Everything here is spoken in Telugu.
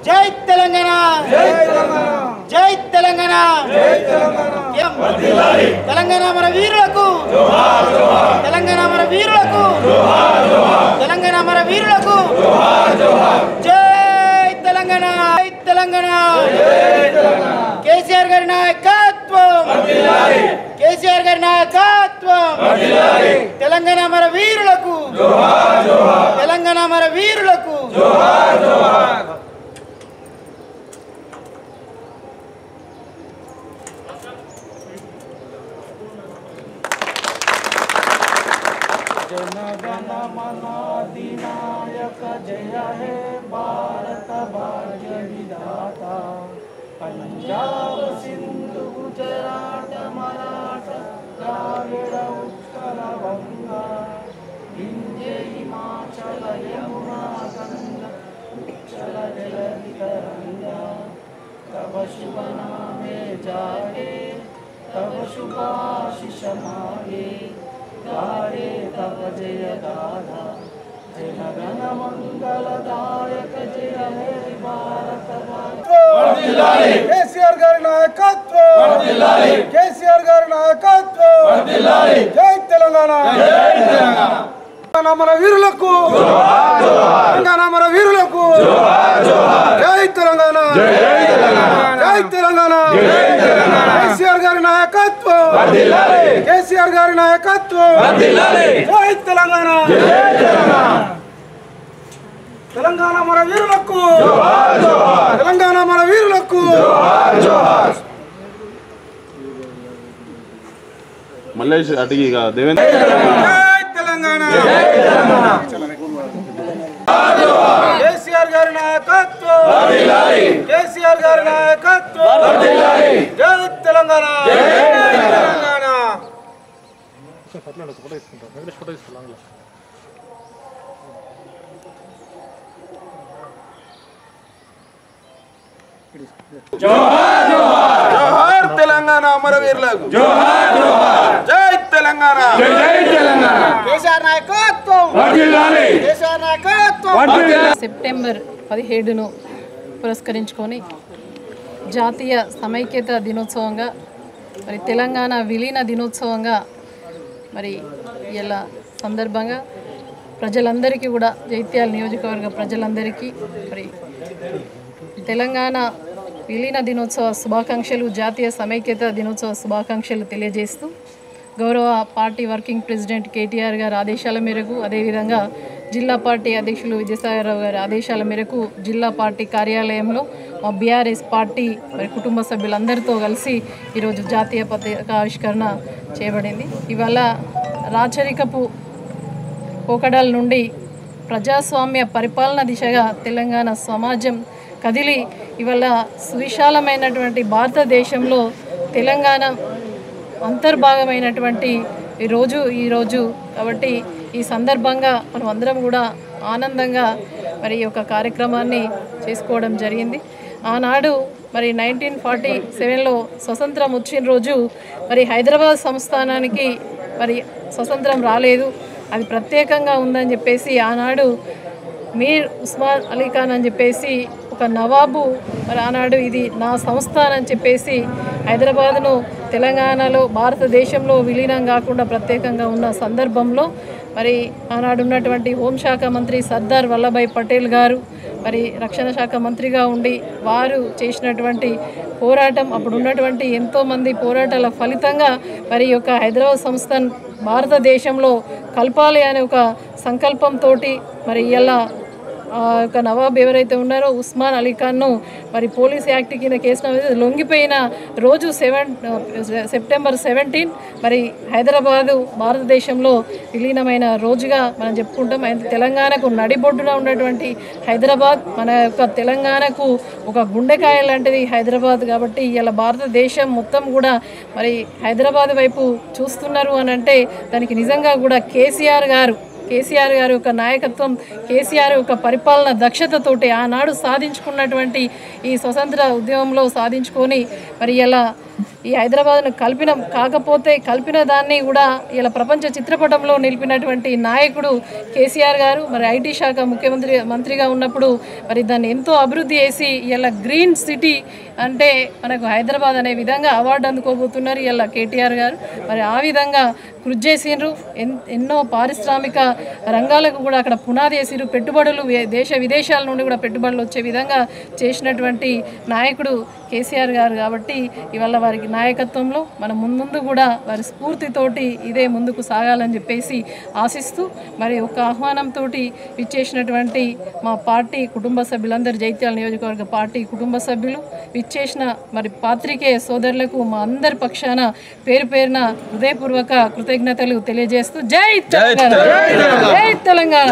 జై తెలంగాణ జై తెలంగాణ తెలంగాణ మన వీరులకు తెలంగాణ మన వీరులకు తెలంగాణ మన వీరులకు జై తెలంగాణ జై తెలంగాణ కేసీఆర్ గారి నాయకత్వం కేసీఆర్ గారి నాయకత్వం తెలంగాణ మన వీరులకు తెలంగాణ మన వీరులకు जनगण मन अधिनायक जय हे भारत भाग्य विधाता पंजाब सिंधु गुजरात मराठा द्राविड़ उत्कल गंगा विंध्य हिमाचल यमुना गंगा उच्चल जलधि तरंगा तव शुभ नामे जागे तव शुभ आशीष मागे गाये तव जय गाथा जनगण मंगलदायक जय हे भारत केसीआर गारी नायकत्వం केसीआर गारी नायकत्వం जय तेलंगाना మన వీరులకు తెలంగాణ మన వీరులకు జై తెలంగాణ జై తెలంగాణ కేసీఆర్ గారి నాయకత్వం కేసీఆర్ గారి నాయకత్వం జై తెలంగాణ తెలంగాణ మన వీరులకు తెలంగాణ మన వీరులకు మల్లేష్ అడిగిగా దేవేంద్ర కేసీఆర్ గారి నాయకత్వం కేసీఆర్ గారి నాయకత్వం జై తెలంగాణ జోహార్ జోహార్ తెలంగాణ అమరవీరులకు జోహార్ జోహార్ జై తెలంగాణ జై తెలంగాణ కేసీఆర్ నాయకత్వం వర్ధిల్లాలి కేసీఆర్ నాయకత్వం సెప్టెంబర్ 17ను పురస్కరించుకొని జాతీయ సమైక్యత దినోత్సవంగా మరి తెలంగాణ విలీన దినోత్సవంగా మరి ఇలా సందర్భంగా ప్రజలందరికీ కూడా జైత్యాల నియోజకవర్గ ప్రజలందరికీ మరి తెలంగాణ విలీన దినోత్సవ శుభాకాంక్షలు జాతీయ సమైక్యత దినోత్సవ శుభాకాంక్షలు తెలియజేస్తూ గౌరవ పార్టీ వర్కింగ్ ప్రెసిడెంట్ కేటీఆర్ గారి ఆదేశాల మేరకు అదేవిధంగా జిల్లా పార్టీ అధ్యక్షులు విజయసాగరరావు గారి ఆదేశాల మేరకు జిల్లా పార్టీ కార్యాలయంలో మా బీఆర్ఎస్ పార్టీ మరి కుటుంబ సభ్యులందరితో కలిసి ఈరోజు జాతీయ పతాక ఆవిష్కరణ చేయబడింది. ఇవాళ రాచరికపు పోకడాల నుండి ప్రజాస్వామ్య పరిపాలన దిశగా తెలంగాణ సమాజం కదిలి ఇవాళ సువిశాలమైనటువంటి భారతదేశంలో తెలంగాణ అంతర్భాగమైనటువంటి ఈరోజు కాబట్టి ఈ సందర్భంగా మనం అందరం కూడా ఆనందంగా మరి ఒక కార్యక్రమాన్ని చేసుకోవడం జరిగింది. ఆనాడు మరి 1947లో స్వతంత్రం వచ్చిన రోజు మరి హైదరాబాద్ సంస్థానానికి మరి స్వతంత్రం రాలేదు, అది ప్రత్యేకంగా ఉందని చెప్పేసి ఆనాడు మీర్ ఉస్మాన్ అలీ ఖాన్ అని చెప్పేసి ఒక నవాబు మరి ఆనాడు ఇది నా సంస్థానం అని చెప్పేసి హైదరాబాద్ను తెలంగాణలో భారతదేశంలో విలీనం కాకుండా ప్రత్యేకంగా ఉన్న సందర్భంలో మరి ఆనాడు ఉన్నటువంటి హోంశాఖ మంత్రి సర్దార్ వల్లభాయ్ పటేల్ గారు మరి రక్షణ శాఖ మంత్రిగా ఉండి వారు చేసినటువంటి పోరాటం, అప్పుడు ఉన్నటువంటి ఎంతోమంది పోరాటాల ఫలితంగా మరి యొక్క హైదరాబాద్ సంస్థను భారతదేశంలో కలపాలి అనే ఒక సంకల్పంతో మరి ఇలా ఒక నవాబ్ ఎవరైతే ఉన్నారో ఉస్మాన్ అలీ ఖాన్ను మరి పోలీస్ యాక్ట్ కింద కేసు లొంగిపోయిన రోజు సెప్టెంబర్ 17 మరి హైదరాబాదు భారతదేశంలో విలీనమైన రోజుగా మనం చెప్పుకుంటాం. తెలంగాణకు నడిబొడ్డున ఉన్నటువంటి హైదరాబాద్ మన యొక్క తెలంగాణకు ఒక గుండెకాయ లాంటిది హైదరాబాద్. కాబట్టి ఇలా భారతదేశం మొత్తం కూడా మరి హైదరాబాద్ వైపు చూస్తున్నారు అని అంటే దానికి నిజంగా కూడా కేసీఆర్ గారు కేసీఆర్ గారి యొక్క నాయకత్వం, కేసీఆర్ యొక్క పరిపాలన దక్షతతోటి ఆనాడు సాధించుకున్నటువంటి ఈ స్వతంత్ర ఉద్యమంలో సాధించుకొని మరి ఇలా ఈ హైదరాబాద్ను కాకపోతే కలిపిన దాన్ని కూడా ఇలా ప్రపంచ చిత్రపటంలో నిలిపినటువంటి నాయకుడు కేసీఆర్ గారు. మరి ఐటీ శాఖ మంత్రిగా ఉన్నప్పుడు మరి దాన్ని ఎంతో అభివృద్ధి చేసి ఇలా గ్రీన్ సిటీ అంటే మనకు హైదరాబాద్ అనే విధంగా అవార్డు అందుకోబోతున్నారు ఇలా కేటీఆర్ గారు. మరి ఆ విధంగా కృషి చేసిండ్రు. ఎన్నో పారిశ్రామిక రంగాలకు కూడా అక్కడ పునాది వేసిరు. పెట్టుబడులు దేశ విదేశాల నుండి కూడా పెట్టుబడులు వచ్చే విధంగా చేసినటువంటి నాయకుడు కేసీఆర్ గారు. కాబట్టి ఇవాళ వారికి నాయకత్వంలో మనం ముందు కూడా వారి స్ఫూర్తితోటి ఇదే ముందుకు సాగాలని చెప్పేసి ఆశిస్తూ మరి ఒక ఆహ్వానంతో ఇచ్చేసినటువంటి మా పార్టీ కుటుంబ సభ్యులందరూ, జైత్యాల నియోజకవర్గ పార్టీ కుటుంబ సభ్యులు ఇచ్చేసిన మరి పాత్రికేయ సోదరులకు మా అందరి పక్షాన పేరు పేరున హృదయపూర్వక కృతజ్ఞతలు తెలియజేస్తూ జై తెలంగాణ, జై తెలంగాణ.